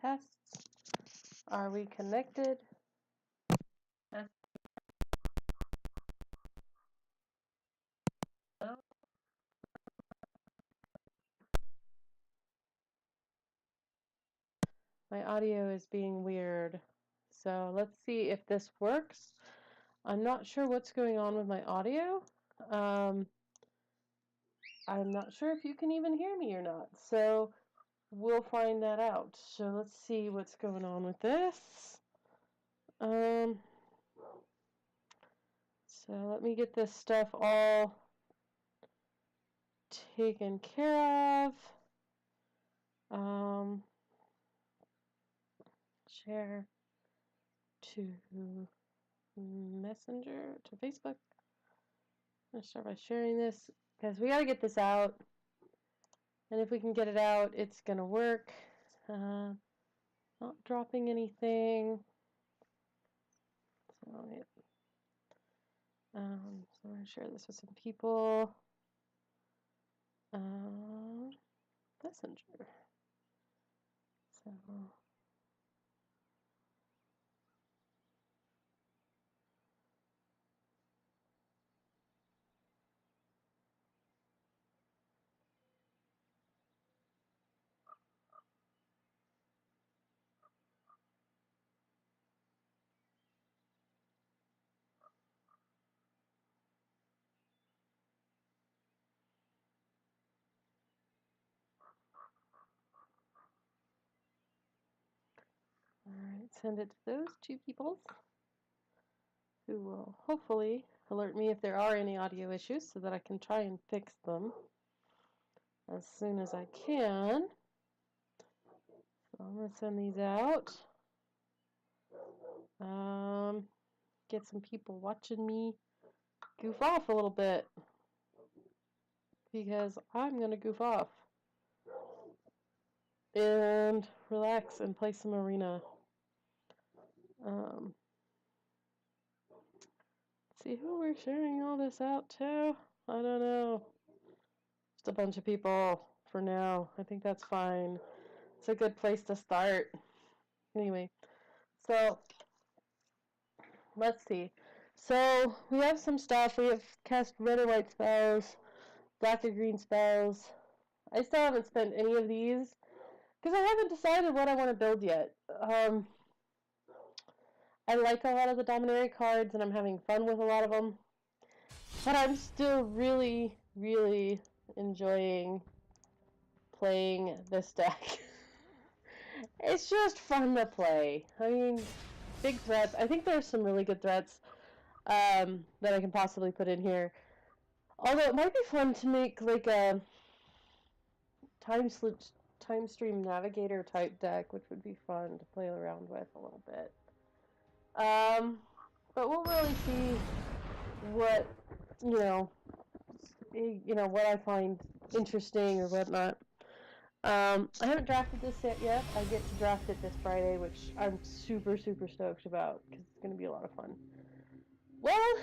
tests. Are we connected? My audio is being weird. So let's see if this works. I'm not sure what's going on with my audio. I'm not sure if you can even hear me or not. So we'll find that out. So let's see what's going on with this. So let me get this stuff all taken care of. Share to Messenger, to Facebook. I'm going to start by sharing this because we got to get this out. And if we can get it out, it's going to work. Not dropping anything. So I'm going to share this with some people. Messenger. So alright, send it to those two people who will hopefully alert me if there are any audio issues so that I can try and fix them as soon as I can. So I'm going to send these out. Get some people watching me goof off a little bit because I'm going to goof off and relax and play some arena. See who we're sharing all this out to? I don't know. Just a bunch of people for now. I think that's fine. It's a good place to start. Anyway, so let's see. So we have some stuff. We have cast red or white spells, black or green spells. I still haven't spent any of these because I haven't decided what I want to build yet. I like a lot of the Dominaria cards, and I'm having fun with a lot of them. But I'm still really, really enjoying playing this deck. It's just fun to play. I mean, big threats. I think there's some really good threats that I can possibly put in here. Although it might be fun to make like a time stream navigator type deck, which would be fun to play around with a little bit. But we'll really see what what I find interesting or whatnot. I haven't drafted this set yet. I get to draft it this Friday, which I'm super, super stoked about because it's going to be a lot of fun. Well,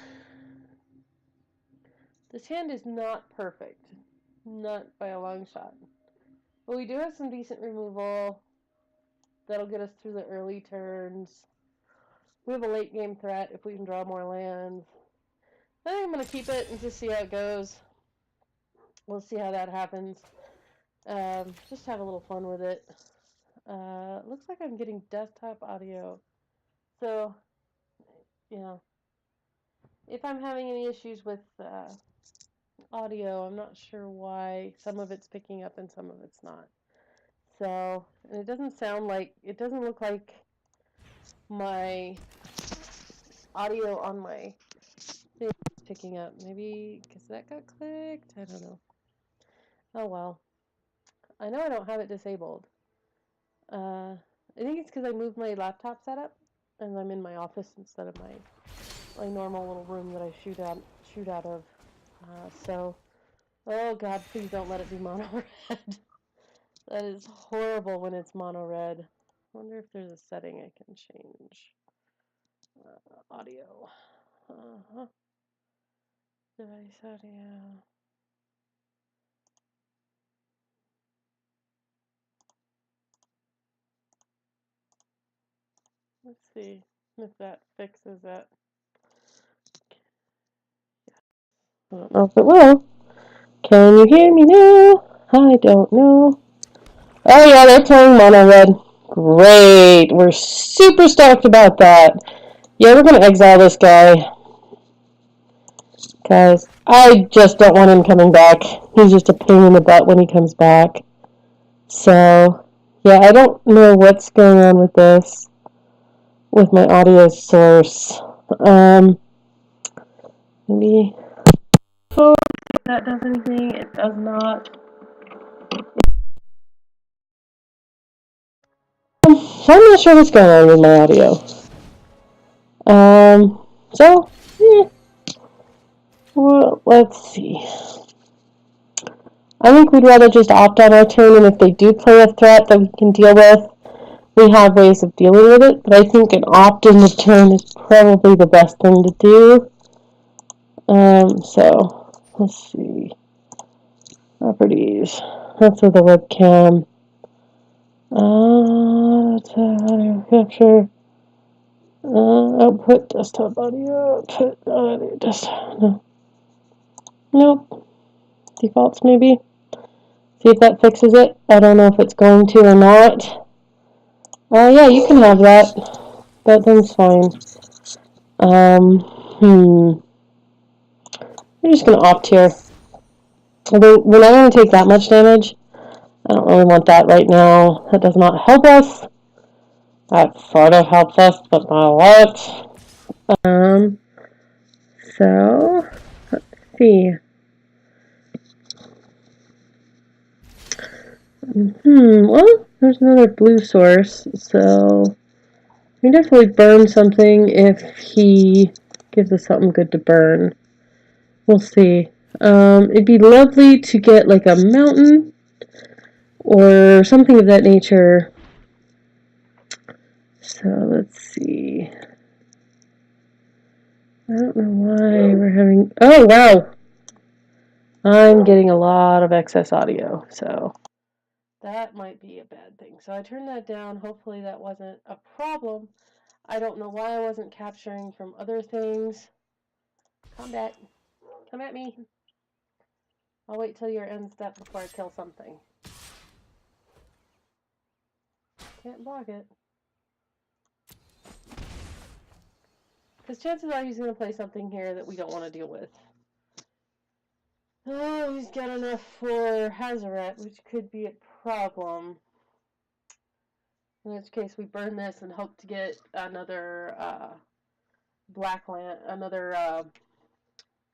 this hand is not perfect. Not by a long shot. But we do have some decent removal that'll get us through the early turns. We have a late game threat if we can draw more lands. I think I'm going to keep it and just see how it goes. We'll see how that happens. Just have a little fun with it. Looks like I'm getting desktop audio. So, yeah. If I'm having any issues with audio, I'm not sure why. Some of it's picking up and some of it's not. So, and it doesn't look like my audio on my thing is picking up. Maybe because that got clicked? I don't know. Oh well. I know I don't have it disabled. I think it's because I moved my laptop setup and I'm in my office instead of my normal little room that I shoot out of. So, oh God, please don't let it be mono red. That is horrible when it's mono red. I wonder if there's a setting I can change. Audio. Device audio. Let's see if that fixes it. I don't know if it will. Can you hear me now? I don't know. Oh yeah, they're playing mono red. Great. We're super stoked about that. Yeah, we're going to exile this guy. Because I just don't want him coming back. He's just a pain in the butt when he comes back. So, yeah, I don't know what's going on with this. With my audio source. Maybe. Oh, if that does anything, it does not. So I'm not sure what's going on with my audio. So, well, let's see. I think we'd rather just opt on our turn, and if they do play a threat that we can deal with, we have ways of dealing with it. But I think an opt in the turn is probably the best thing to do. So, let's see. Properties. That's with the webcam. Audio capture. Output desktop audio. Output audio desktop. No. Nope. Defaults maybe. See if that fixes it. I don't know if it's going to or not. Yeah, you can have that. That thing's fine. We're just gonna opt here. Although we're not gonna take that much damage. I don't really want that right now. That does not help us. That sort of helps us, but not a lot. So let's see. Well, there's another blue source, so we can definitely burn something if he gives us something good to burn. We'll see. It'd be lovely to get like a mountain or something of that nature. So let's see. I don't know why we're having... Oh, wow! I'm getting a lot of excess audio, so that might be a bad thing. So I turned that down. Hopefully that wasn't a problem. I don't know why I wasn't capturing from other things. Combat. Come at me. I'll wait till your end step before I kill something. Can't block it. Because chances are he's going to play something here that we don't want to deal with. Oh, he's got enough for Hazaret, which could be a problem. In which case, we burn this and hope to get another another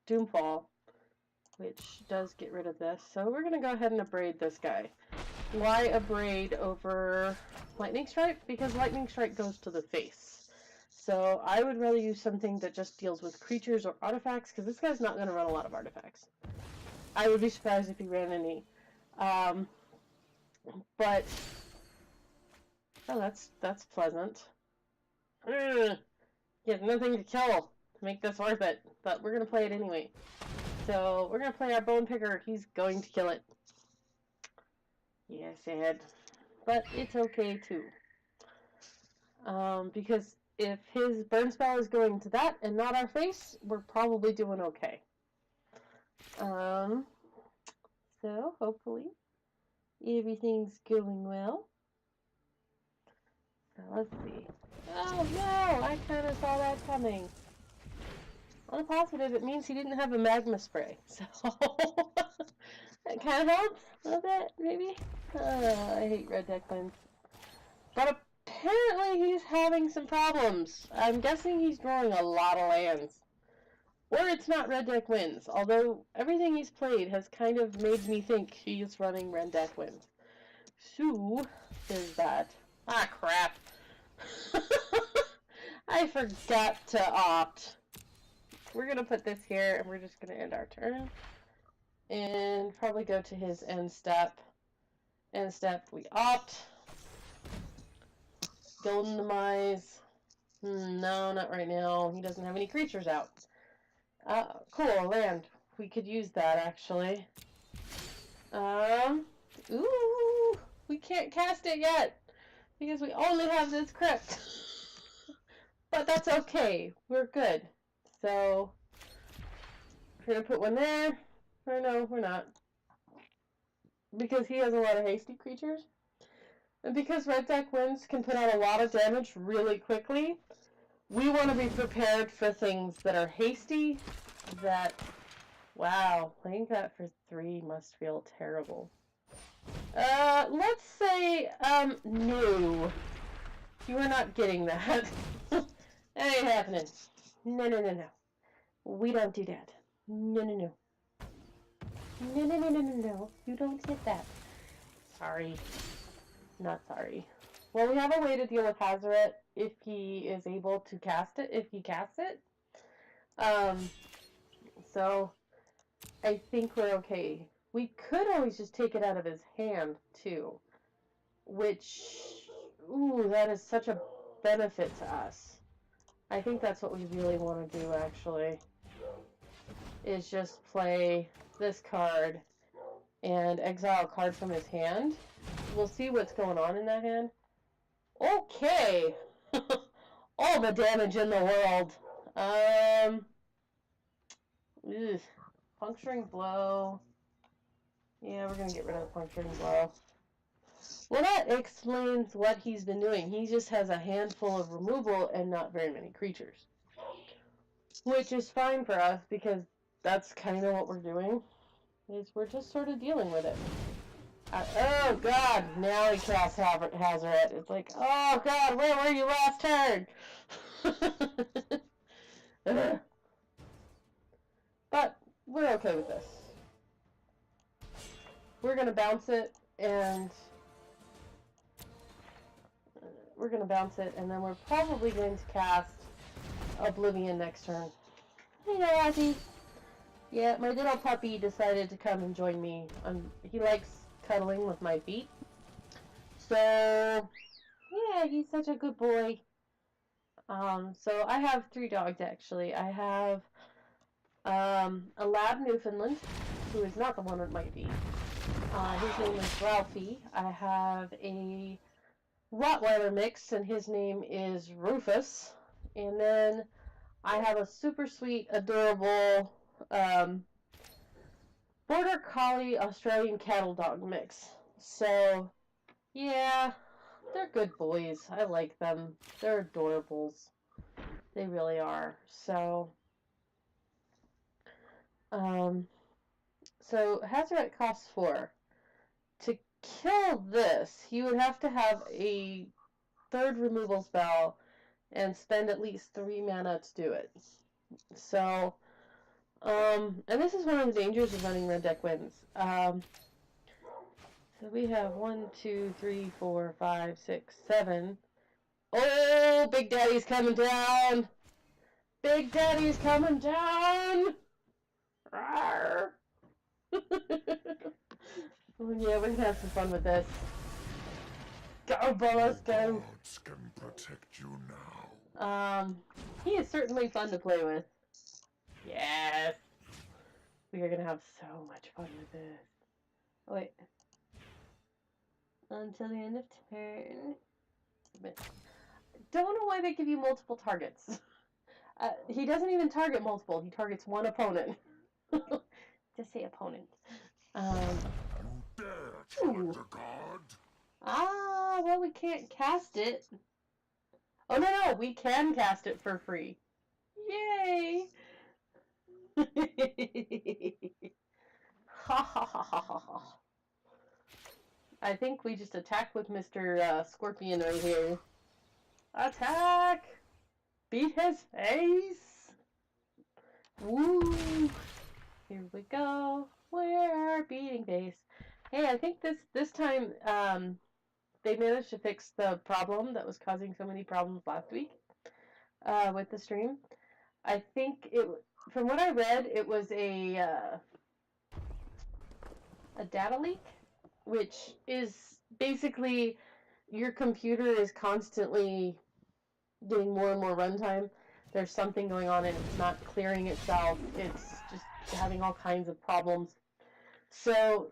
Doomfall, which does get rid of this. So we're going to go ahead and abrade this guy. Why abrade over Lightning Strike? Because Lightning Strike goes to the face. So I would rather use something that just deals with creatures or artifacts, because this guy's not going to run a lot of artifacts. I would be surprised if he ran any. But oh, that's pleasant. He has nothing to kill to make this worth it, but we're gonna play it anyway. So we're gonna play our Bone Picker. He's going to kill it. Yeah, sad, but it's okay too. Because if his burn spell is going to that and not our face, we're probably doing okay. So hopefully everything's going well. So let's see. Oh no, I kind of saw that coming. On the positive, it means he didn't have a magma spray, so that kind of helps a little bit, maybe. I hate red deck wins. But apparently he's having some problems. I'm guessing he's drawing a lot of lands. Or it's not red deck wins, although everything he's played has kind of made me think he's running red deck wins. So, there's that. Ah, crap. I forgot to opt. We're going to put this here, and we're just going to end our turn. And probably go to his end step. End step, we opt. Golden Demise. No, not right now. He doesn't have any creatures out. Cool, land. We could use that, actually. Ooh, we can't cast it yet. Because we only have this crypt. But that's okay. We're good. So, we're going to put one there. Or no, we're not. Because he has a lot of hasty creatures. And because red deck wins can put out a lot of damage really quickly, we want to be prepared for things that are hasty, that... Wow, playing that for 3 must feel terrible. Let's say, no. You are not getting that. That ain't happening. No, no, no, no. We don't do that. No, no, no. No, no, no, no, no, no. You don't get that. Sorry. Not sorry. Well, we have a way to deal with Hazoret if he is able to cast it, if he casts it. So I think we're okay. We could always just take it out of his hand, too. Which, ooh, that is such a benefit to us. I think that's what we really want to do, actually. Is just play this card and exile a card from his hand. We'll see what's going on in that hand. Okay! All the damage in the world. Puncturing blow. Yeah, we're gonna get rid of the puncturing blow. Well, that explains what he's been doing. He just has a handful of removal and not very many creatures. Which is fine for us, because that's kind of what we're doing. Is we're just sort of dealing with it. Oh god, now he casts Hazoret. It's like, oh god, where were you last turn? But we're okay with this. We're gonna bounce it, and then we're probably going to cast Oblivion next turn. Hey there, Ozzy. Yeah, my little puppy decided to come and join me. He likes cuddling with my feet. So, yeah, he's such a good boy. So I have 3 dogs, actually. I have a Lab Newfoundland, who is not the one with my feet. His name is Ralphie. I have a Rottweiler mix, and his name is Rufus. And then I have a super sweet, adorable Border Collie Australian Cattle Dog mix. So, yeah, they're good boys. I like them. They're adorables. They really are. So Hazoret costs 4. To kill this, you would have to have a 3rd removal spell and spend at least 3 mana to do it. So, and this is one of the dangers of running red deck wins. So we have 1, 2, 3, 4, 5, 6, 7. Oh, Big Daddy's coming down! Big Daddy's coming down! Rawr! Oh, yeah, we're gonna have some fun with this. Go, Bolas, go! Gods can protect you now. He is certainly fun to play with. Yes! We are gonna have so much fun with this. Oh, wait. Until the end of turn. Don't know why they give you multiple targets. He doesn't even target multiple. He targets one opponent. Just say opponent. You dare challenge a god? Well, we can't cast it. Oh, no, we can cast it for free. Yay! Ha ha ha ha ha ha. I think we just attack with Mr. Scorpion right here. Attack! Beat his face! Woo! Here we go. We're beating face. Hey, I think this time, they managed to fix the problem that was causing so many problems last week, with the stream. I think from what I read, it was a data leak, which is basically your computer is constantly getting more and more runtime. There's something going on and it's not clearing itself. It's just having all kinds of problems. So,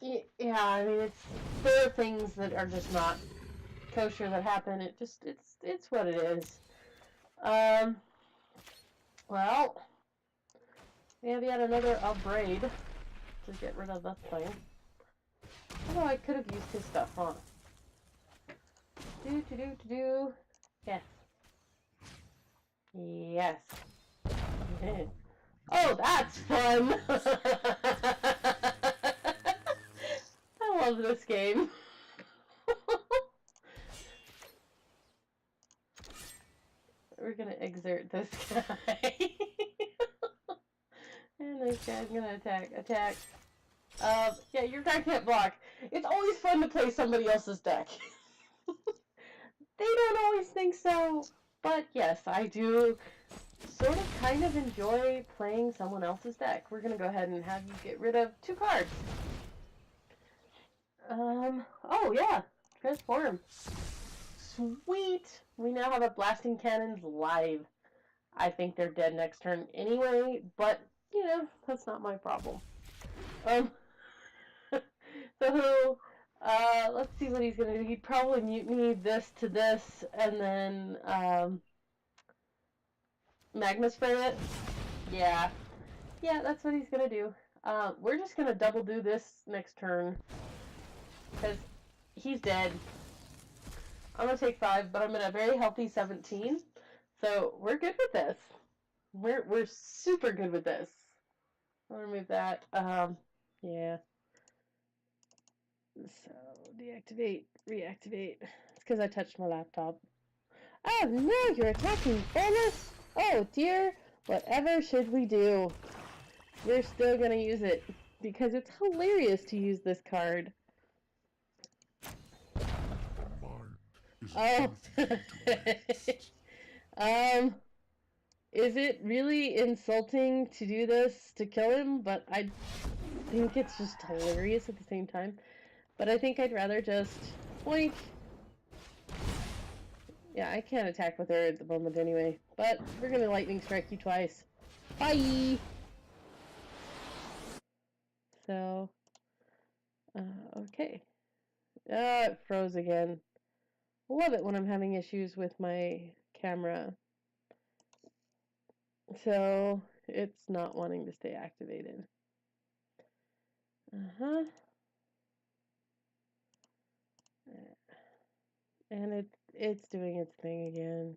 yeah, I mean, there are things that are just not kosher that happened. It's what it is. Well, we have yet another upgrade to get rid of this thing. Oh, I could have used his stuff, huh? Do. Yes. Yes. Oh, that's fun! I love this game. We're gonna exert this guy. And this guy's gonna attack. Attack. Yeah, your guy can't block. It's always fun to play somebody else's deck. They don't always think so, but yes, I do sort of kind of enjoy playing someone else's deck. We're gonna go ahead and have you get rid of 2 cards. Oh yeah, transform. Sweet! We now have a Blasting Cannons live. I think they're dead next turn anyway, but, you know, that's not my problem. So, let's see what he's gonna do. He'd probably mutiny this to this, and then, Magma Spray it. Yeah. Yeah, that's what he's gonna do. We're just gonna double do this next turn, because he's dead. I'm gonna take 5, but I'm at a very healthy 17, so we're good with this. We're super good with this. I'll remove that. Yeah. So, deactivate, reactivate. It's because I touched my laptop. Oh no, you're attacking Bonus! Oh dear, whatever should we do? We're still gonna use it, because it's hilarious to use this card. Oh! Is it really insulting to do this to kill him? But I think it's just hilarious at the same time. But I think I'd rather just boink. Yeah, I can't attack with her at the moment anyway. But we're gonna lightning strike you twice. Bye! So, okay. It froze again. Love it when I'm having issues with my camera. So, it's not wanting to stay activated. And it's doing its thing again.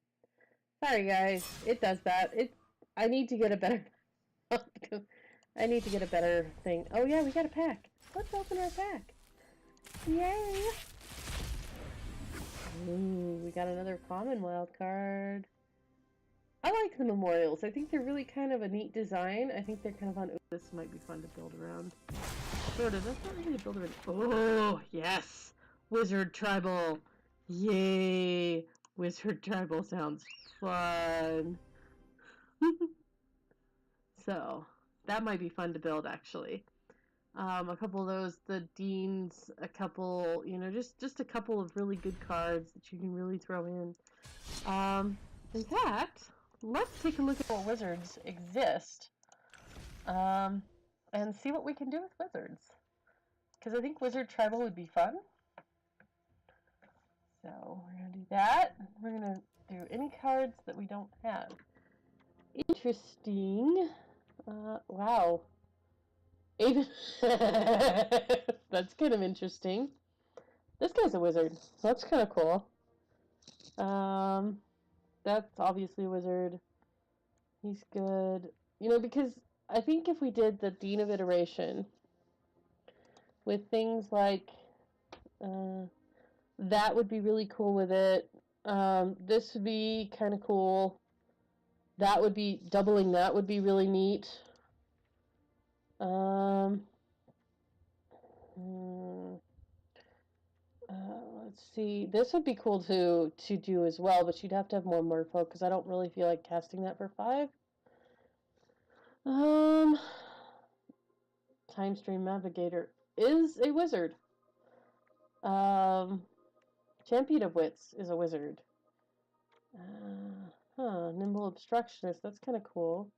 Sorry guys, it does that. I need to get a better I need to get a better thing. Oh yeah, we got a pack. Let's open our pack. Yay! Ooh, we got another common wild card. I like the memorials. I think they're really kind of a neat design. I think they're kind of fun. Ooh, this might be fun to build around. Sort of. That's not really to build around. Oh, yes! Wizard Tribal! Yay! Wizard Tribal sounds fun. So, that might be fun to build, actually. A couple of those, the Deans, a couple, you know, just a couple of really good cards that you can really throw in. In fact, let's take a look at what wizards exist, and see what we can do with wizards. Because I think Wizard Tribal would be fun. So, we're going to do that. We're going to do any cards that we don't have. Interesting. Wow. That's kind of interesting. This guy's a wizard. That's kind of cool. That's obviously a wizard. He's good. You know, because I think if we did the Dean of Iteration with things like that would be really cool with it. This would be kind of cool. That would be, doubling that would be really neat. Let's see. This would be cool to do as well, but you'd have to have more Merfolk because I don't really feel like casting that for 5. Time Stream Navigator is a wizard. Champion of Wits is a wizard. Nimble Obstructionist. That's kind of cool.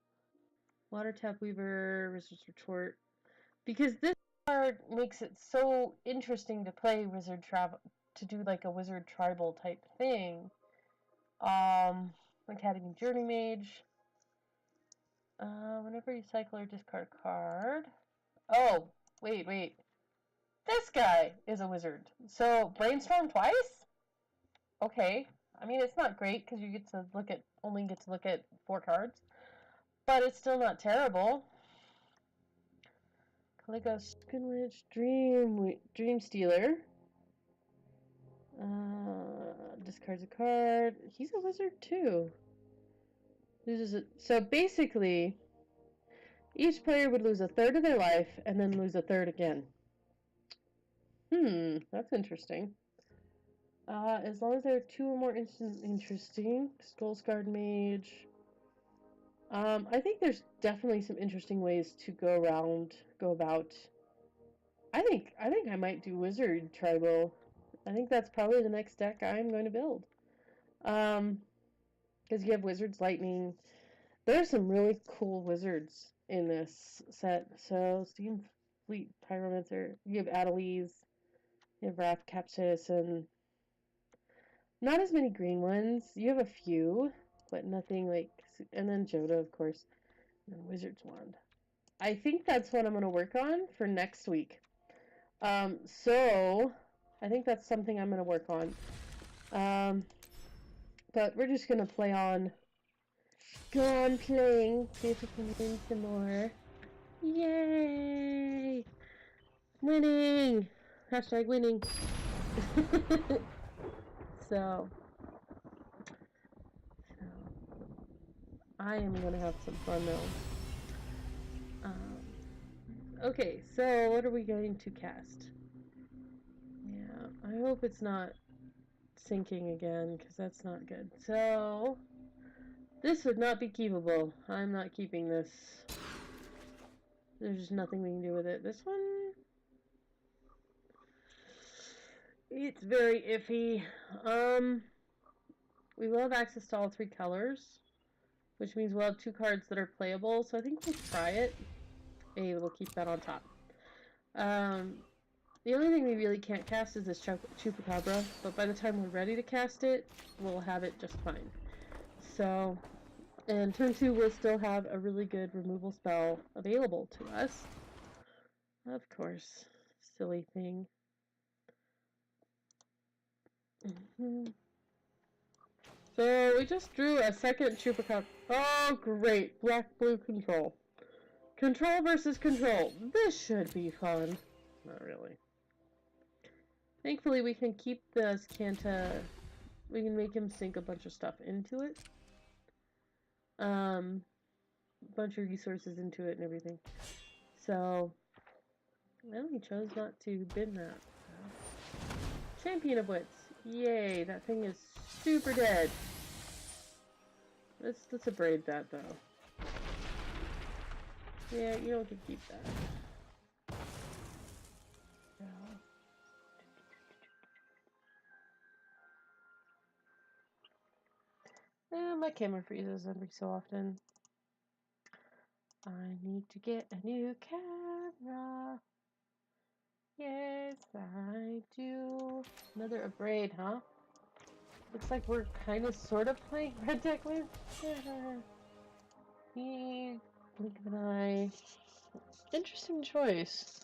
Water Tap Weaver, Wizard's Retort. Because this card makes it so interesting to play Wizard to do like a wizard tribal type thing. Academy Journey Mage. Whenever you cycle or discard a card. Oh, wait. This guy is a wizard. So, brainstorm twice? Okay. I mean, it's not great because you only get to look at 4 cards. But it's still not terrible. Caligos, Skinwitch, Dream Stealer. Discards a card. He's a wizard too. Loses it. So basically, each player would lose a third of their life and then lose a third again. That's interesting. As long as there are 2 or more instances interesting. Skullscard Mage. I think there's definitely some interesting ways to go about. I think I might do Wizard Tribal. I think that's probably the next deck I'm going to build. Because you have Wizards Lightning. There's some really cool wizards in this set. So, Steam Fleet Pyromancer. You have Adeliz. You have Wrath Capsis, and not as many green ones. You have a few, but nothing like... And then Joda, of course. And then Wizard's Wand. I think that's what I'm going to work on for next week. So, I think that's something I'm going to work on. But we're just going to play on. Go on playing. See if we can win some more. Yay! Winning! Hashtag winning. So, I am going to have some fun though. Okay, so what are we going to cast? Yeah, I hope it's not sinking again, because that's not good. So, this would not be keepable. I'm not keeping this. There's just nothing we can do with it. This one, it's very iffy. We will have access to all 3 colors, which means we'll have 2 cards that are playable, so I think we'll try it. We'll keep that on top. The only thing we really can't cast is this Chupacabra, but by the time we're ready to cast it, we'll have it just fine. So, and turn 2 we'll still have a really good removal spell available to us. Of course. Silly thing. So, we just drew a second Chupacabra. Oh, great. Black-blue control. Control versus control. This should be fun. Not really. Thankfully, we can keep this Canta. We can make him sink a bunch of stuff into it. A bunch of resources into it and everything. So, well, he chose not to bin that. Champion of Wits. Yay, that thing is super dead. Let's abrade that, though. Yeah, you don't get to keep that. My camera freezes every so often. I need to get a new camera. Yes, I do. Another abrade, huh? Looks like we're kind of sort of playing Red Deck with. Blink of an eye. Interesting choice.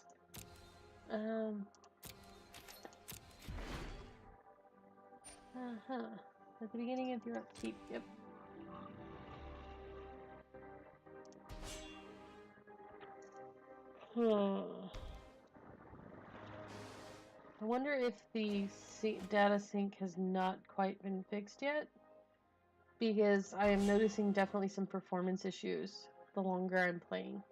At the beginning of your upkeep, yep. I wonder if the data sync has not quite been fixed yet, because I am noticing definitely some performance issues the longer I'm playing.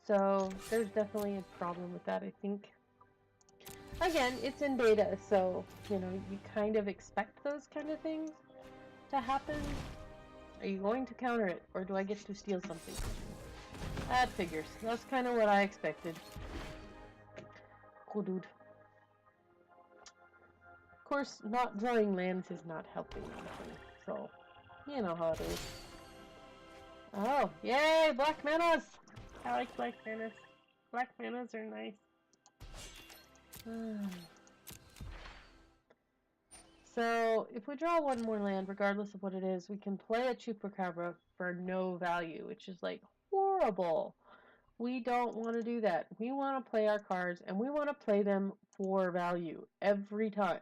So there's definitely a problem with that, I think. Again, it's in beta, so, you know, you kind of expect those kind of things to happen. Are you going to counter it, or do I get to steal something? That figures. That's kind of what I expected. Cool, dude. Of course, not drawing lands is not helping anything, so, you know how it is. Oh, yay! Black manas! I like black manas. Black manas are nice. So, if we draw one more land, regardless of what it is, we can play a Chupacabra for no value, which is like horrible. We don't want to do that. We want to play our cards, and we want to play them for value every time.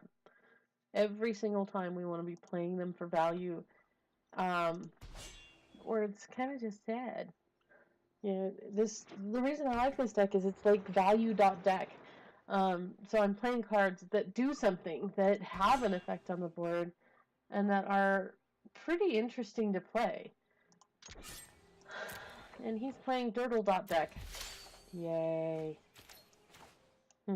Every single time we want to be playing them for value. Or it's kind of just sad. You know, the reason I like this deck is it's like value.deck. So I'm playing cards that do something, that have an effect on the board, and that are pretty interesting to play. And he's playing Dirtle.deck. Yay. I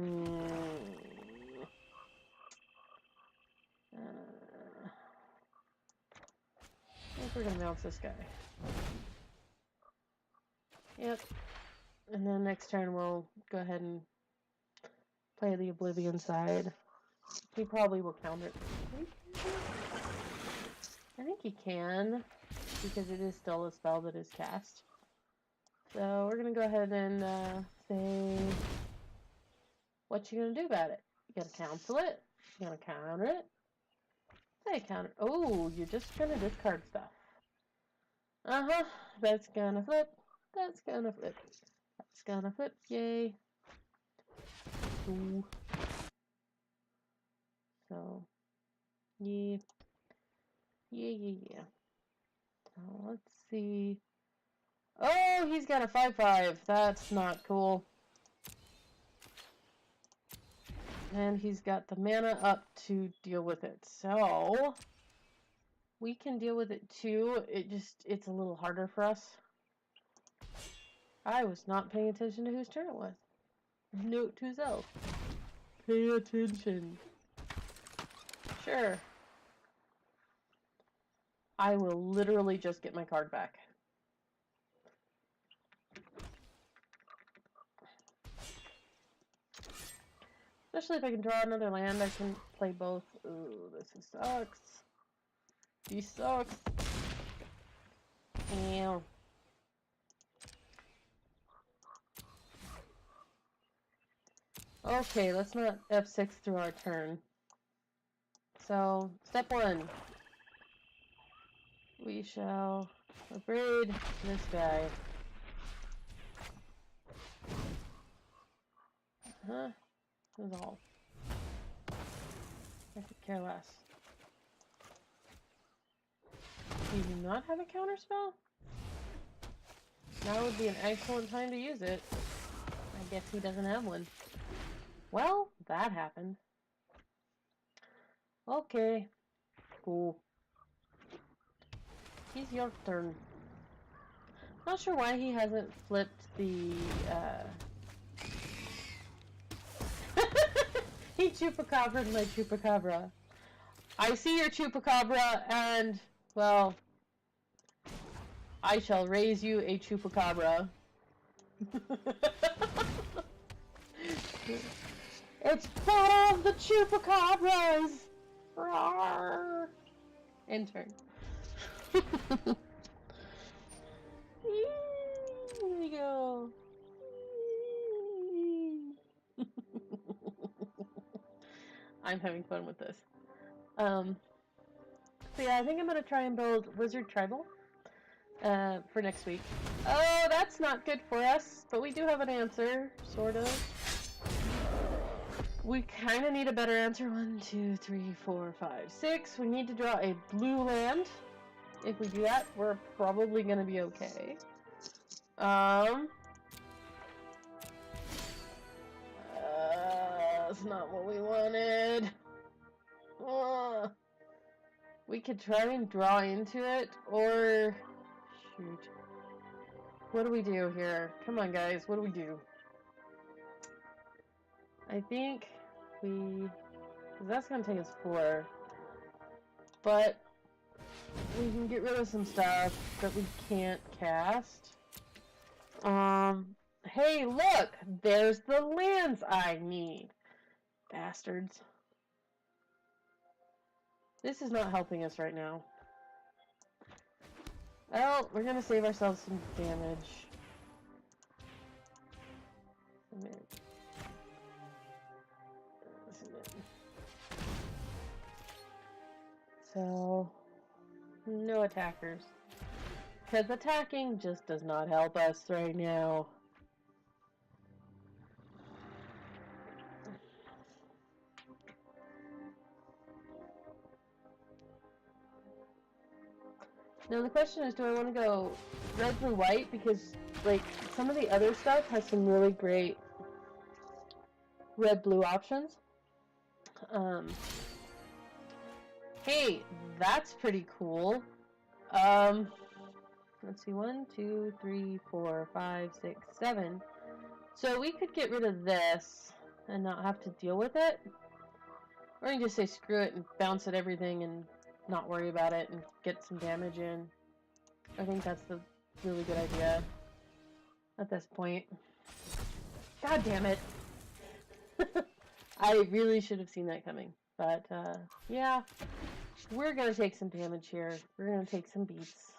think we're gonna bounce this guy. Yep. And then next turn we'll go ahead and play the Oblivion side. He probably will counter it. I think he can, because it is still a spell that is cast. So we're gonna go ahead and say, what you gonna do about it? You gonna cancel it? You gonna counter it? Say counter. Oh, you're just gonna discard stuff. Uh-huh. That's gonna flip. That's gonna flip. That's gonna flip. Yay. Ooh. So, yeah. Yeah. So, let's see. Oh, he's got a 5/5. That's not cool. And he's got the mana up to deal with it. So, we can deal with it too. It's a little harder for us. I was not paying attention to whose turn it was. Note to self. Pay attention. Sure. I will literally just get my card back. Especially if I can draw another land, I can play both. Ooh, this sucks. He sucks. Ew. Okay, let's not F6 through our turn. So, step 1. We shall upgrade this guy. Huh? That's all. I could care less. Do you not have a counter spell? Now would be an excellent time to use it. I guess he doesn't have one. Well, that happened. Okay. Cool. He's your turn. Not sure why he hasn't flipped the, He Chupacabra'd my Chupacabra. I see your Chupacabra, and, well, I shall raise you a Chupacabra. It's part of the Chupacabras! Rawr. End turn. Here we go. I'm having fun with this. So yeah, I think I'm gonna try and build Wizard Tribal for next week. Oh, that's not good for us, but we do have an answer, sort of. We kind of need a better answer. 1, 2, 3, 4, 5, 6. We need to draw a blue land. If we do that, we're probably gonna be okay. That's not what we wanted. We could try and draw into it, or... Shoot. What do we do here? Come on, guys. What do we do? I think we... That's going to take us 4. But we can get rid of some stuff that we can't cast. Hey, look! There's the lands I need. Bastards. This is not helping us right now. Well, we're gonna save ourselves some damage. So, no attackers. Because attacking just does not help us right now. Now the question is, do I want to go red, blue, white? Because, like, some of the other stuff has some really great red, blue options. Hey, that's pretty cool. Let's see, 1, 2, 3, 4, 5, 6, 7. So we could get rid of this and not have to deal with it. Or you can just say screw it and bounce at everything and not worry about it and get some damage in. I think that's the really good idea at this point. God damn it. I really should have seen that coming. But, yeah. We're gonna take some damage here. We're gonna take some beats.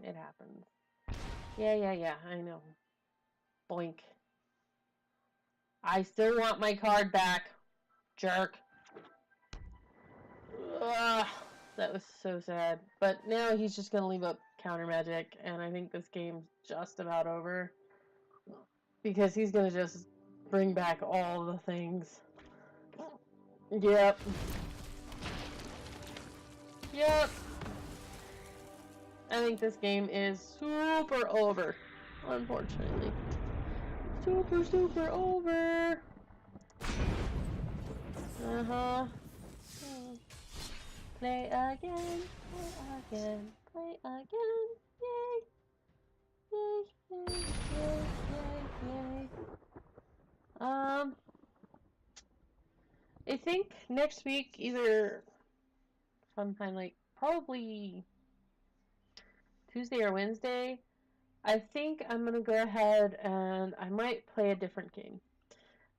It happens. Yeah, I know. Boink. I still want my card back. Jerk. Ugh, that was so sad. But now he's just gonna leave up counter magic, and I think this game's just about over. Because he's gonna just bring back all the things. Yep. I think this game is super over, unfortunately. Super over. Play again. Yay. I think next week, either sometime like probably Tuesday or Wednesday, I think I'm gonna go ahead and I might play a different game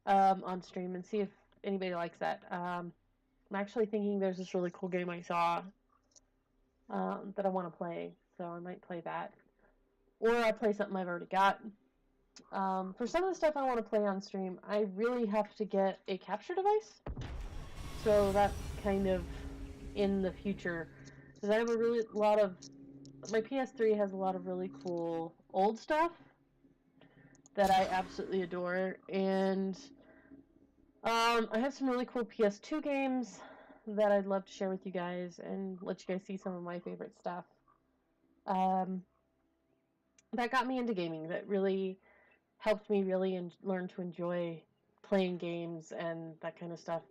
on stream and see if anybody likes that. I'm actually thinking there's this really cool game I saw that I want to play, so I might play that, or I'll play something I've already got. For some of the stuff I want to play on stream, I really have to get a capture device, so that's kind of in the future, because I have a lot of, my PS3 has a lot of really cool old stuff that I absolutely adore, and I have some really cool PS2 games that I'd love to share with you guys and let you guys see some of my favorite stuff. That got me into gaming, that really helped me really learn to enjoy playing games and that kind of stuff.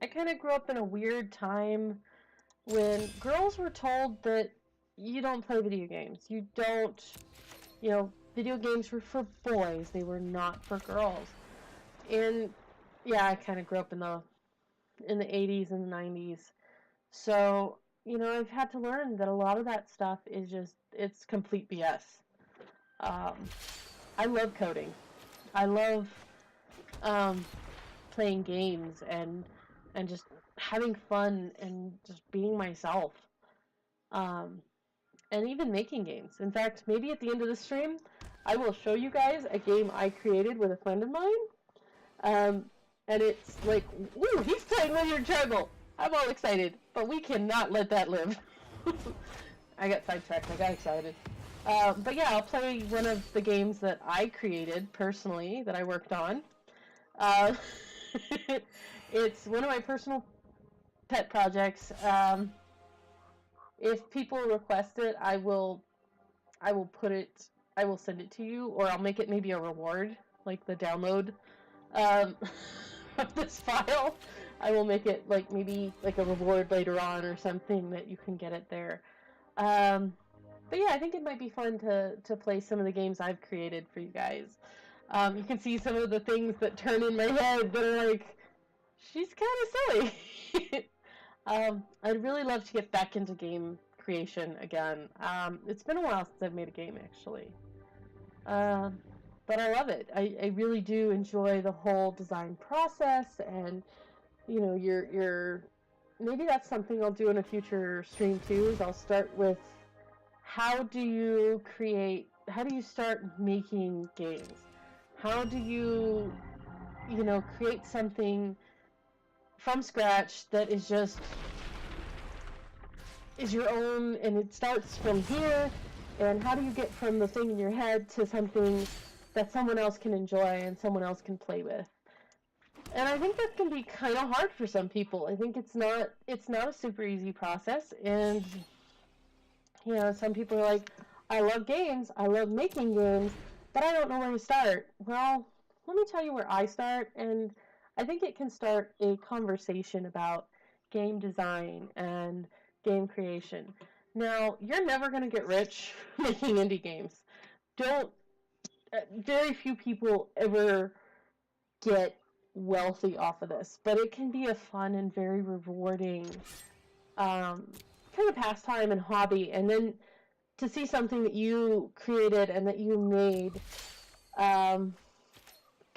I kind of grew up in a weird time when girls were told that you don't play video games. You don't, video games were for boys. They were not for girls. And yeah, I kind of grew up in the 80s and the 90s. So, I've had to learn that a lot of that stuff is it's complete BS. I love coding. I love playing games and just having fun and just being myself. And even making games. In fact, maybe at the end of the stream, I will show you guys a game I created with a friend of mine. And it's like, ooh, he's playing with your jungle. I'm all excited, but we cannot let that live. I got sidetracked. I got excited. But yeah, I'll play one of the games that I created personally, that I worked on. It's one of my personal pet projects. If people request it, I will send it to you, or I'll make it maybe a reward, like the download of this file. I will make it like maybe like a reward later on or something that you can get it there. But yeah, I think it might be fun to play some of the games I've created for you guys. You can see some of the things that turn in my head that are like, she's kind of silly. I'd really love to get back into game creation again. It's been a while since I've made a game, actually. But I love it. I really do enjoy the whole design process, and your maybe that's something I'll do in a future stream too. Is I'll start with how do you start making games? How do you create something from scratch that is just is your own, and it starts from here, and how do you get from the thing in your head to something that someone else can enjoy and someone else can play with? And I think that can be kind of hard for some people. I think it's not a super easy process, and some people are like, I love games, I love making games, but I don't know where to start. Well, let me tell you where I start, and I think it can start a conversation about game design and game creation. Now, you're never going to get rich making indie games. Very few people ever get wealthy off of this, but it can be a fun and very rewarding kind of pastime and hobby, and then to see something that you created and that you made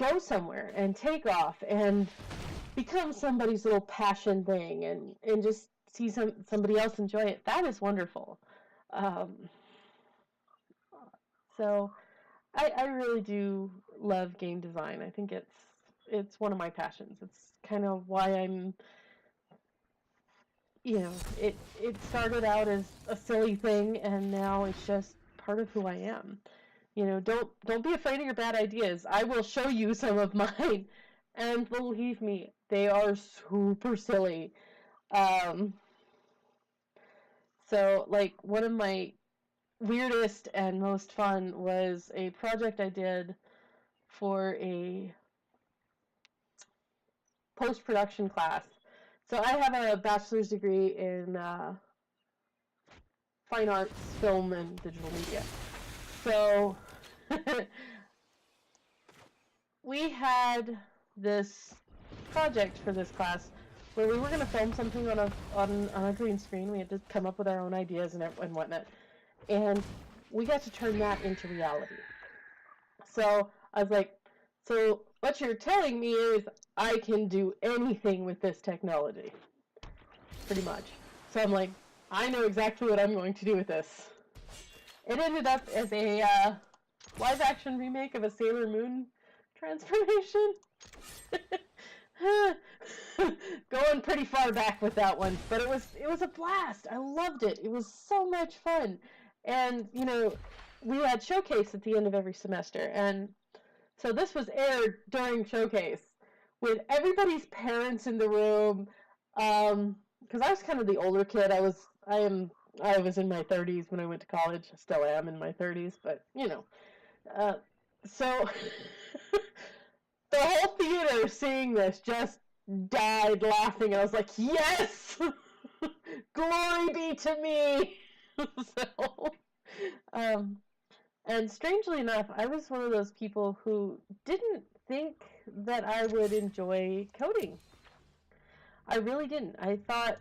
go somewhere and take off and become somebody's little passion thing, and just see somebody else enjoy it. That is wonderful. So I really do love game design. I think it's one of my passions. It's kind of why I'm, it started out as a silly thing, and now it's just part of who I am. Don't be afraid of your bad ideas. I will show you some of mine, and believe me, they are super silly. So, like, one of my weirdest and most fun was a project I did for a post-production class. So I have a bachelor's degree in fine arts, film, and digital media. So we had this project for this class where we were going to film something on a green screen. We had to come up with our own ideas and whatnot. And we got to turn that into reality. So I was like, so what you're telling me is I can do anything with this technology. Pretty much. So I'm like, I know exactly what I'm going to do with this. It ended up as a live-action remake of a Sailor Moon transformation. Going pretty far back with that one, but it was a blast. I loved it. It was so much fun. And we had showcase at the end of every semester, and so this was aired during showcase with everybody's parents in the room. Because I was kind of the older kid. I was in my 30s when I went to college. I still am in my 30s, but so the whole theater seeing this just died laughing. I was like, yes, glory be to me. So, and strangely enough, I was one of those people who didn't think that I would enjoy coding. I really didn't. I thought,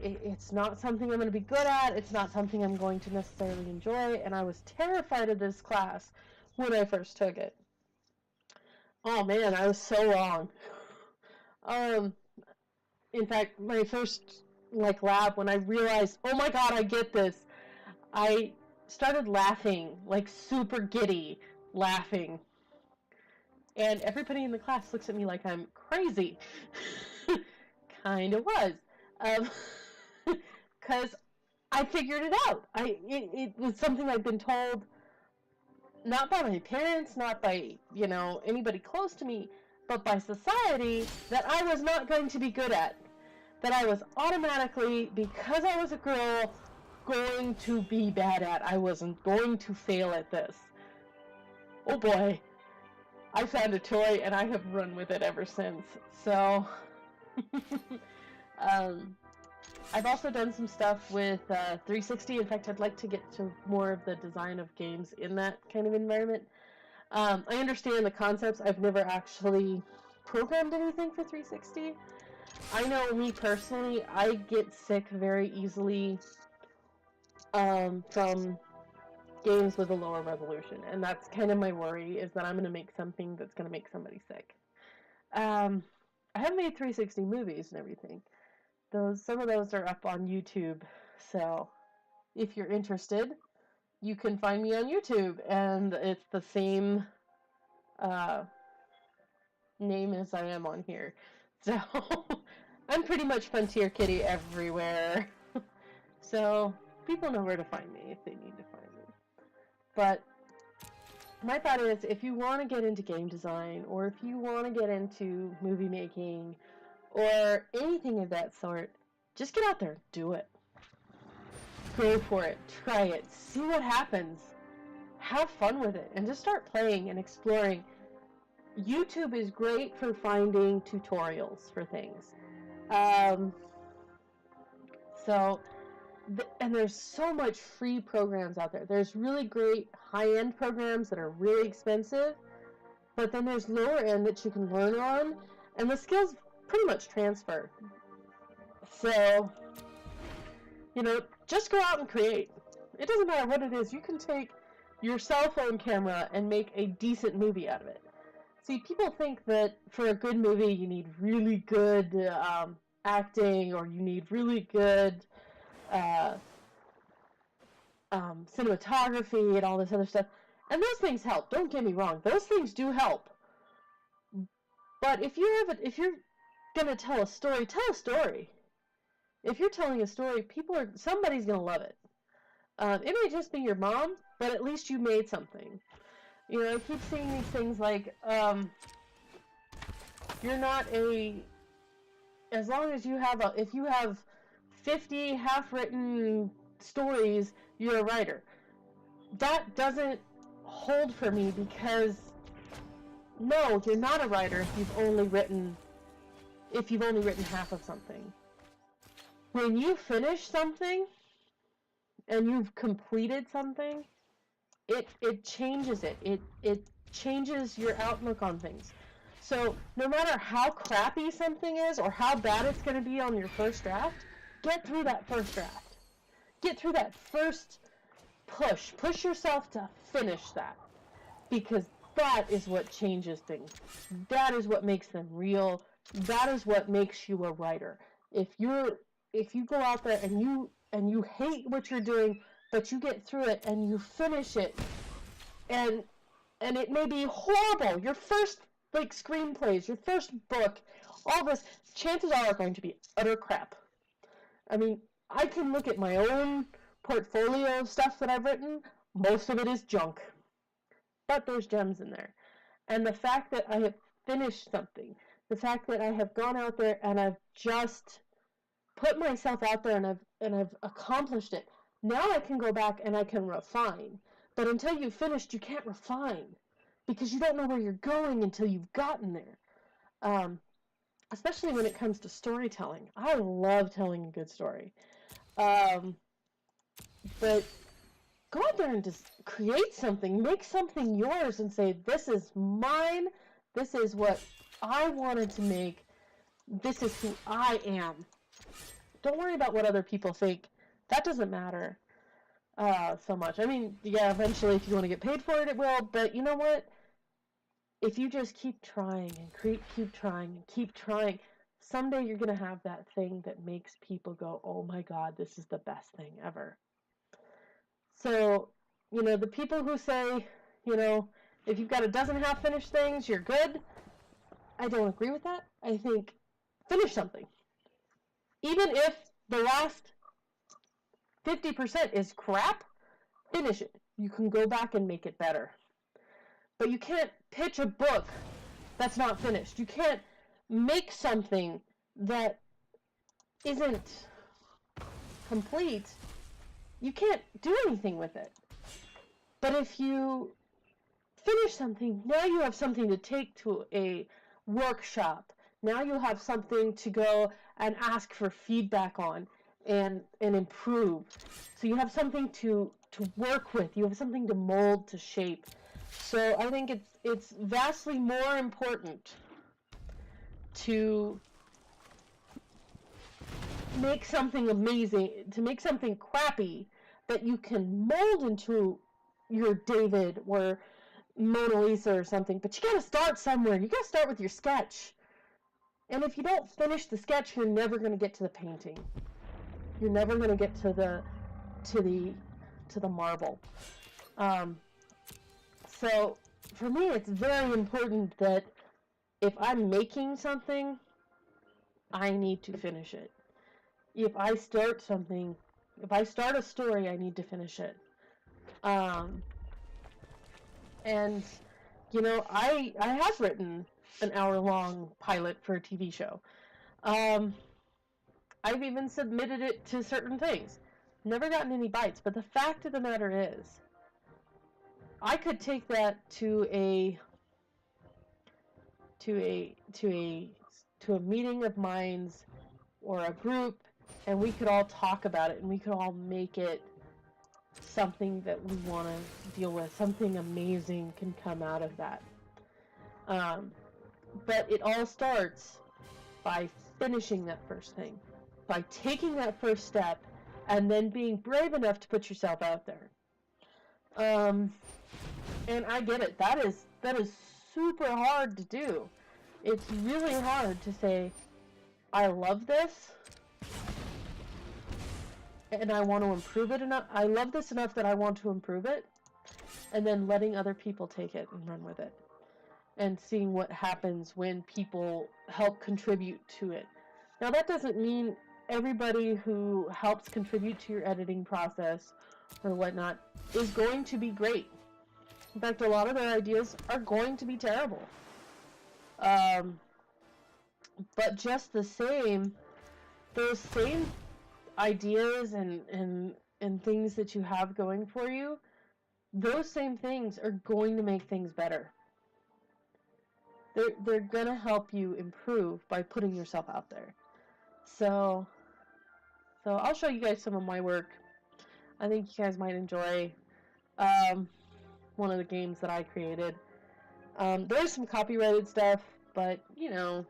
it's not something I'm going to be good at. It's not something I'm going to necessarily enjoy. And I was terrified of this class when I first took it. Oh man, I was so wrong. In fact, my first lab, when I realized, oh my god, I get this, I started laughing, super giddy laughing. And everybody in the class looks at me like I'm crazy. Kind of was. Because I figured it out. It was something I'd been told, not by my parents, not by, anybody close to me, but by society, that I was not going to be good at. That I was automatically, because I was a girl, going to be bad at. I wasn't going to fail at this. Oh boy. I found a toy and I have run with it ever since. So, I've also done some stuff with 360. In fact, I'd like to get to more of the design of games in that kind of environment. I understand the concepts. I've never actually programmed anything for 360. I know me personally, I get sick very easily from games with a lower resolution, and that's kind of my worry, is that I'm going to make something that's going to make somebody sick. I have made 360 movies and everything. Some of those are up on YouTube, so if you're interested, you can find me on YouTube, and it's the same name as I am on here. So I'm pretty much Frontier Kitty everywhere. So people know where to find me if they need to find me. But my thought is, if you want to get into game design, or if you want to get into movie making, or anything of that sort, just get out there, do it. Go for it, try it, see what happens. Have fun with it, and just start playing and exploring. YouTube is great for finding tutorials for things. And there's so much free programs out there. There's really great high-end programs that are really expensive, but then there's lower end that you can learn on, and the skills pretty much transfer. So, just go out and create. It doesn't matter what it is. You can take your cell phone camera and make a decent movie out of it. See, people think that for a good movie you need really good acting, or you need really good cinematography and all this other stuff. And those things help. Don't get me wrong. Those things do help. But if you're gonna tell a story, tell a story. If you're telling a story, somebody's gonna love it. It may just be your mom, but at least you made something. I keep seeing these things like, you're not as long as if you have 50 half-written stories, you're a writer. That doesn't hold for me, because no, you're not a writer if you've only written half of something. When you finish something and you've completed something, it changes it. It changes your outlook on things. So no matter how crappy something is or how bad it's going to be on your first draft, get through that first draft. Get through that first push. Push yourself to finish that, because that is what changes things. That is what makes them real. That is what makes you a writer. If you go out there and you hate what you're doing, but you get through it and you finish it, and it may be horrible. Your first screenplays, your first book, all this, chances are going to be utter crap. I mean, I can look at my own portfolio of stuff that I've written. Most of it is junk, but there's gems in there. And the fact that I have finished something, the fact that I have gone out there and I've just put myself out there and I've accomplished it. Now I can go back and I can refine. But until you've finished, you can't refine, because you don't know where you're going until you've gotten there. Especially when it comes to storytelling. I love telling a good story. But go out there and just create something. Make something yours and say, this is mine. This is what I wanted to make. This is who I am. Don't worry about what other people think. That doesn't matter so much. I mean, yeah, eventually if you want to get paid for it, it will. But you know what? If you just keep trying and keep trying and keep trying, someday you're going to have that thing that makes people go, oh my God, this is the best thing ever. So, the people who say, if you've got a dozen half-finished things, you're good, I don't agree with that. I think finish something. Even if the last 50% is crap, finish it. You can go back and make it better. But you can't pitch a book that's not finished. You can't make something that isn't complete. You can't do anything with it. But if you finish something, now you have something to take to a workshop. Now you have something to go and ask for feedback on and improve. So you have something to work with. You have something to mold, to shape. So I think it's vastly more important to make something amazing, to make something crappy that you can mold into your David or Mona Lisa or something. But you gotta start somewhere. You gotta start with your sketch. And if you don't finish the sketch, you're never gonna get to the painting. You're never gonna get to the marble. So for me, it's very important that if I'm making something, I need to finish it. If I start something, if I start a story, I need to finish it. And you know, I have written an hour-long pilot for a TV show. I've even submitted it to certain things. Never gotten any bites, but the fact of the matter is, I could take that to a meeting of minds or a group, and we could all talk about it, and we could all make it something that we want to deal with. Something amazing can come out of that. But it all starts by finishing that first thing, by taking that first step, and then being brave enough to put yourself out there. And I get it. That is super hard to do. It's really hard to say, I love this, and I want to improve it enough. I love this enough that I want to improve it, and then letting other people take it and run with it, and seeing what happens when people help contribute to it. Now, that doesn't mean everybody who helps contribute to your editing process or whatnot is going to be great. In fact, a lot of their ideas are going to be terrible. But just the same, those same ideas and things that you have going for you, those same things are going to make things better. They're going to help you improve by putting yourself out there. So I'll show you guys some of my work. I think you guys might enjoy one of the games that I created. There's some copyrighted stuff, but, you know,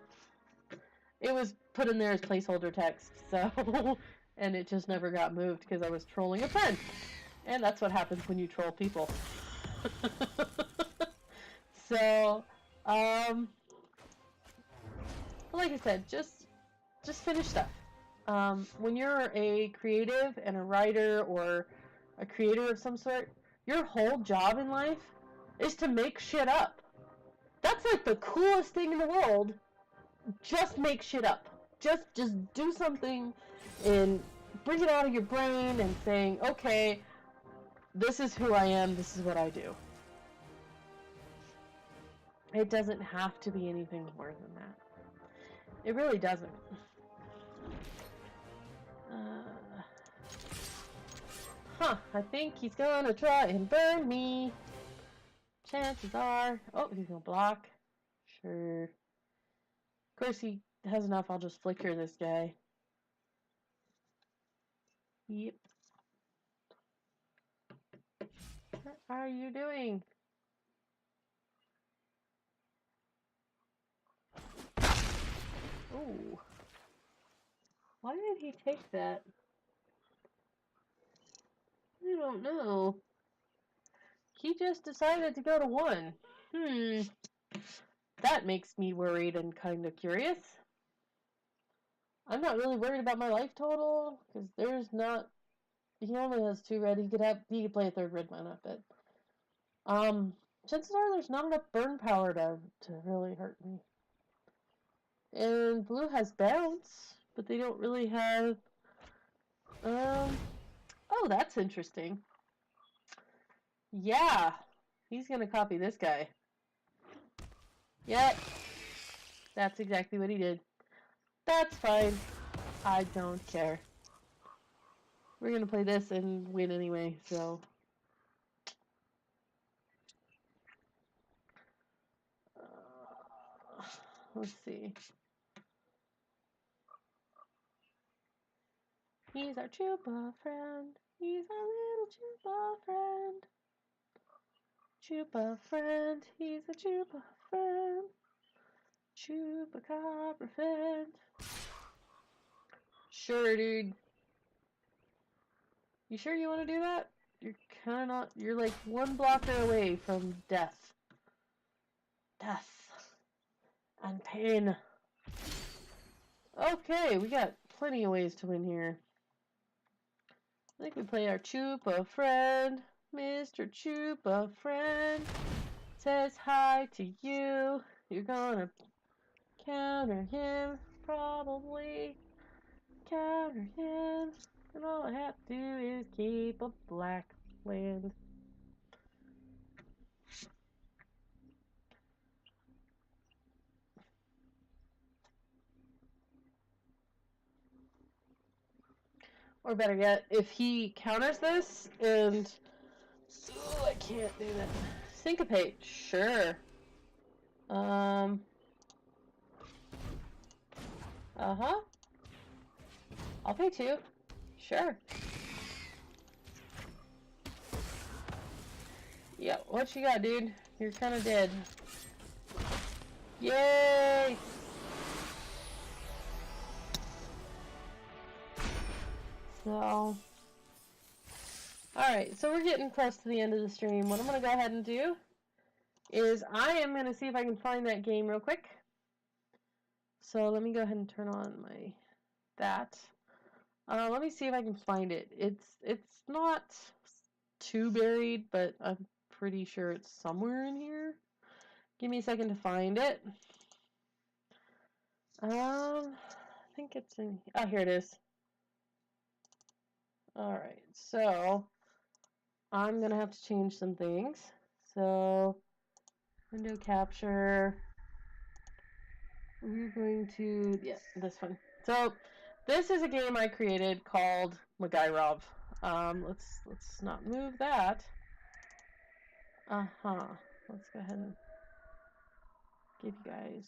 it was put in there as placeholder text, so, and it just never got moved because I was trolling a friend. And that's what happens when you troll people. So, like I said, just finish stuff. When you're a creative and a writer or a creator of some sort, your whole job in life is to make shit up. That's like the coolest thing in the world. Just make shit up. Just do something and bring it out of your brain and saying, okay, this is who I am, this is what I do. It doesn't have to be anything more than that. It really doesn't. I think he's gonna try and burn me. Chances are... Oh, he's gonna block. Sure. Of course, he has enough. I'll just flicker this guy. Yep. What are you doing? Oh. Why did he take that? I don't know. He just decided to go to 1. That makes me worried and kind of curious. I'm not really worried about my life total, because there's not... He only has 2 red. He could play a 3rd red mana, but... chances are there's not enough burn power to really hurt me. And blue has bounce, but they don't really have... Oh, that's interesting. Yeah, he's gonna copy this guy. Yep, that's exactly what he did. That's fine. I don't care. We're gonna play this and win anyway, so... let's see. He's our Chupa friend. He's our little Chupa friend. Chupa friend. He's a Chupa friend. Chupacabra friend. Sure, dude. You sure you want to do that? You're kind of not... You're like 1 blocker away from death. Death. And pain. Okay, we got plenty of ways to win here. I think we play our Chupa friend. Mr. Chupa friend says hi to you. You're gonna counter him. probably counter him. And all I have to do is keep a black land. Or better yet, if he counters this and... Oh, I can't do that. Syncopate, sure. Uh-huh. I'll pay 2. Sure. Yeah, what you got, dude? You're kind of dead. Yay! So... Alright, so we're getting close to the end of the stream. What I'm going to go ahead and do is I am going to see if I can find that game real quick. So let me go ahead and turn on my... that. Let me see if I can find it. It's not too buried, but I'm pretty sure it's somewhere in here. Give me a second to find it. I think it's in... Oh, here it is. Alright, so I'm going to have to change some things. So, window capture. We're going to... yeah, this one. So, this is a game I created called Magairov. Let's not move that. Let's go ahead and give you guys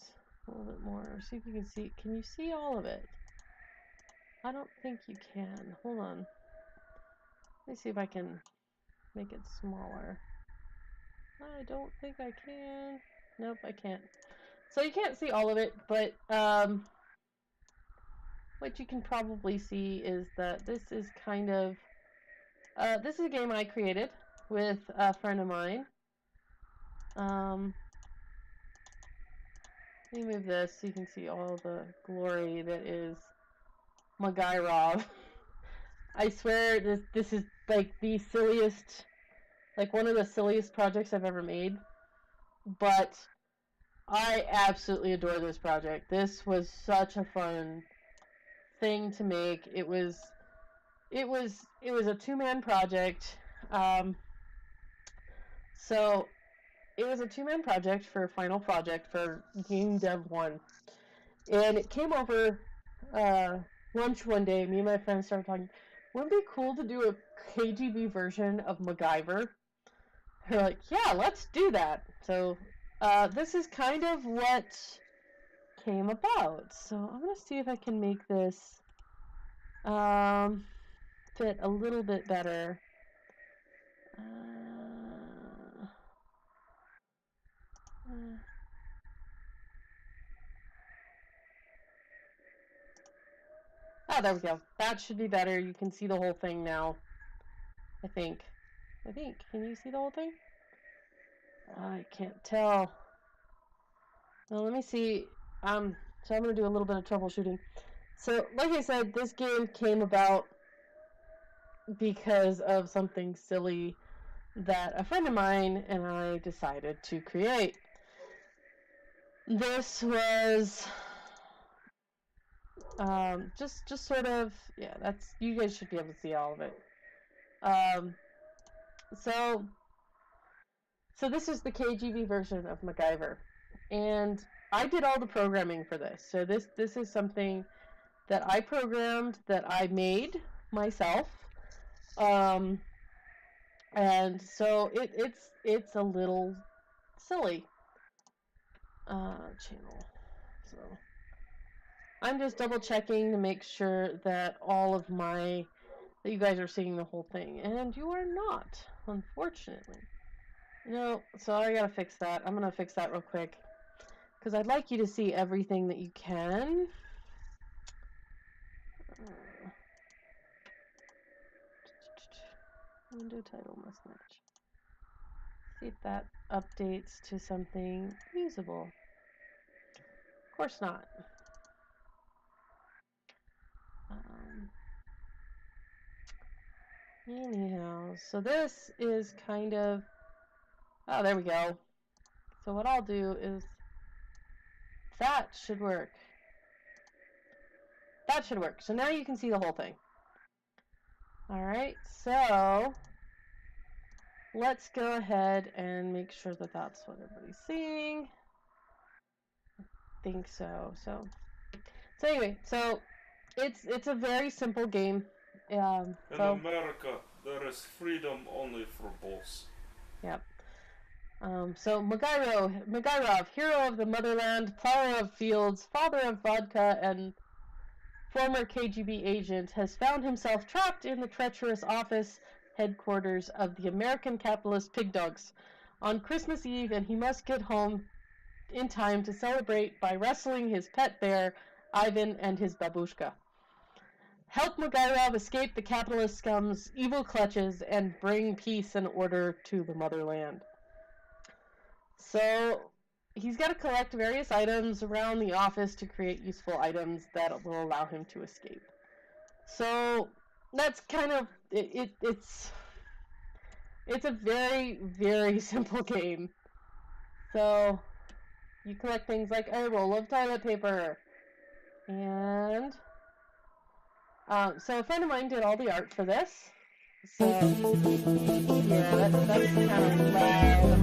a little bit more. See if you can see. Can you see all of it? I don't think you can. Hold on. Let me see if I can make it smaller. I don't think I can. Nope, I can't. So you can't see all of it, but what you can probably see is that this is kind of this is a game I created with a friend of mine. Let me move this so you can see all the glory that is Magairov. I swear this is like the silliest, like one of the silliest projects I've ever made. But I absolutely adore this project. This was such a fun thing to make. It was a 2-man project. So it was a 2-man project for Final Project for Game Dev 1. And it came over lunch one day. Me and my friends started talking. Wouldn't it be cool to do a KGB version of MacGyver? They're like, yeah, let's do that. So this is kind of what came about. So I'm going to see if I can make this fit a little bit better. Oh, there we go. That should be better. You can see the whole thing now. I think. Can you see the whole thing? I can't tell. Well, let me see. So I'm going to do a little bit of troubleshooting. So, like I said, this game came about because of something silly that a friend of mine and I decided to create. This was just sort of, yeah, that's, you guys should be able to see all of it. So this is the KGB version of MacGyver, and I did all the programming for this. So this is something that I programmed, that I made myself, and so it's a little silly channel. So I'm just double checking to make sure that that you guys are seeing the whole thing, and you are not, unfortunately. No, so I gotta fix that. I'm gonna fix that real quick, because I'd like you to see everything that you can. Window title must match. See if that updates to something usable. Of course not. Anyhow, so this is kind of... Oh, there we go. So what I'll do is... That should work. that should work. So now you can see the whole thing. Alright, so let's go ahead and make sure that that's what everybody's seeing. I think so. So anyway, so it's a very simple game. In America, there is freedom only for boss. Yep. So Magairov, hero of the motherland, plower of fields, father of vodka, and former KGB agent, has found himself trapped in the treacherous office headquarters of the American capitalist Pig Dogs on Christmas Eve, and he must get home in time to celebrate by wrestling his pet bear, Ivan, and his babushka. Help Magairov escape the capitalist scum's evil clutches and bring peace and order to the motherland. So he's got to collect various items around the office to create useful items that will allow him to escape. So that's kind of it's a very, very simple game. So you collect things like a roll of toilet paper, and so a friend of mine did all the art for this. So yeah, that's kind of loud.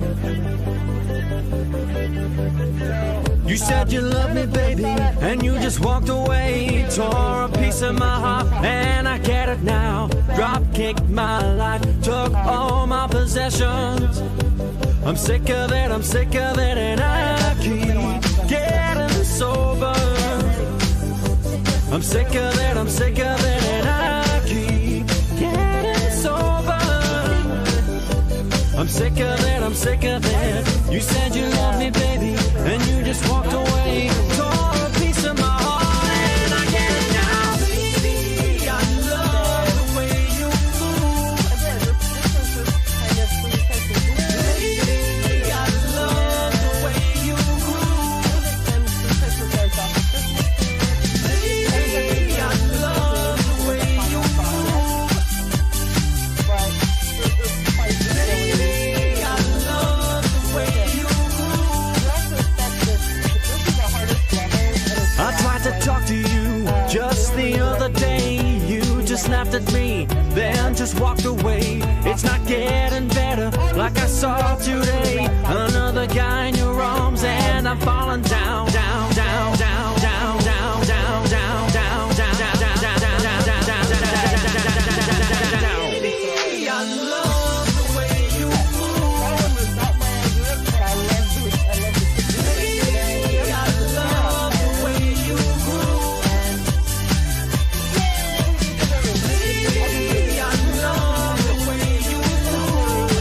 You said you loved me, baby, and you just walked away. Tore a piece of my heart, and I get it now. Drop kicked my life, took all my possessions. I'm sick of it, and I keep getting sober. I'm sick of it, and I keep getting sober. I'm sick of it. You said you loved me, baby, and you just walked away. Tore a piece of my heart, and I get it now. Baby, I love the way you move. Baby, I love the way you groove. Baby, I love the way you move. Baby, I love the way you groove. I tried to talk to you just the other day. You just snapped at me, then just walked away. It's not getting better like I saw today. Another guy in your arms, and I'm falling down, down, down, down, down, down, down, down, down, down, down, down, down, down, down, down, down. Baby, I love the way you move. Baby, I love the way you groove. Baby, I love the way you groove.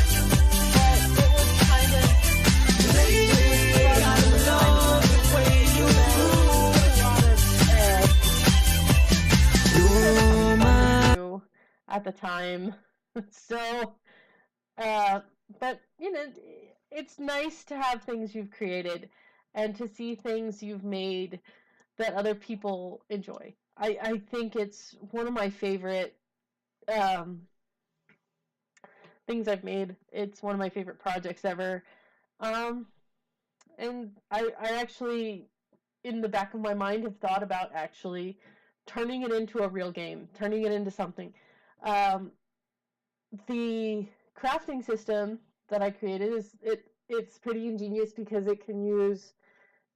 Baby, I love the way you groove. You're my... At the time. So, but, you know, it's nice to have things you've created and to see things you've made that other people enjoy. I think it's one of my favorite things I've made. It's one of my favorite projects ever. And I actually, in the back of my mind, have thought about actually turning it into a real game, turning it into something. The crafting system that I created it's pretty ingenious because it can use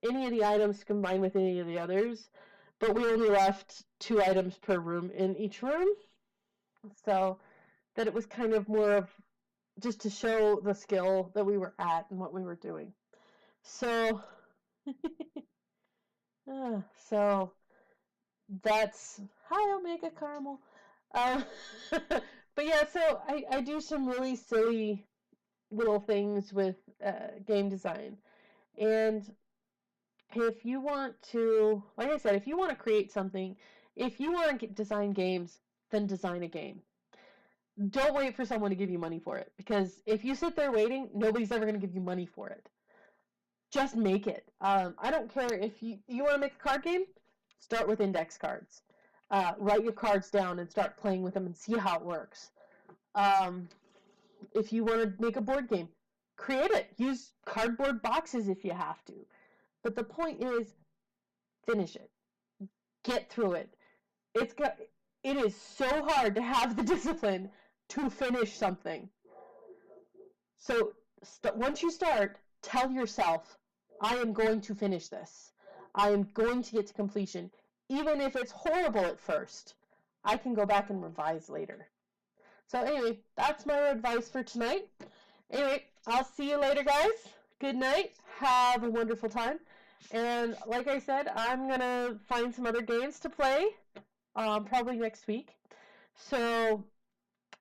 any of the items to combine with any of the others, but we only left 2 items per room in each room, so that it was kind of more of just to show the skill that we were at and what we were doing. So so that's hi Omega Caramel. But yeah, so I do some really silly little things with game design. And if you want to, like I said, if you want to create something, if you want to design games, then design a game. Don't wait for someone to give you money for it. Because if you sit there waiting, nobody's ever going to give you money for it. Just make it. I don't care if you want to make a card game, start with index cards. Write your cards down and start playing with them and see how it works. If you want to make a board game, create it. Use cardboard boxes if you have to. But the point is, finish it. Get through it. it is so hard to have the discipline to finish something. So once you start, tell yourself, I am going to finish this. I am going to get to completion. Even if it's horrible at first, I can go back and revise later. So anyway, that's my advice for tonight. Anyway, I'll see you later, guys. Good night. Have a wonderful time. And like I said, I'm going to find some other games to play, probably next week. So,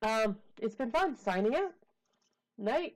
it's been fun. Signing out. Night.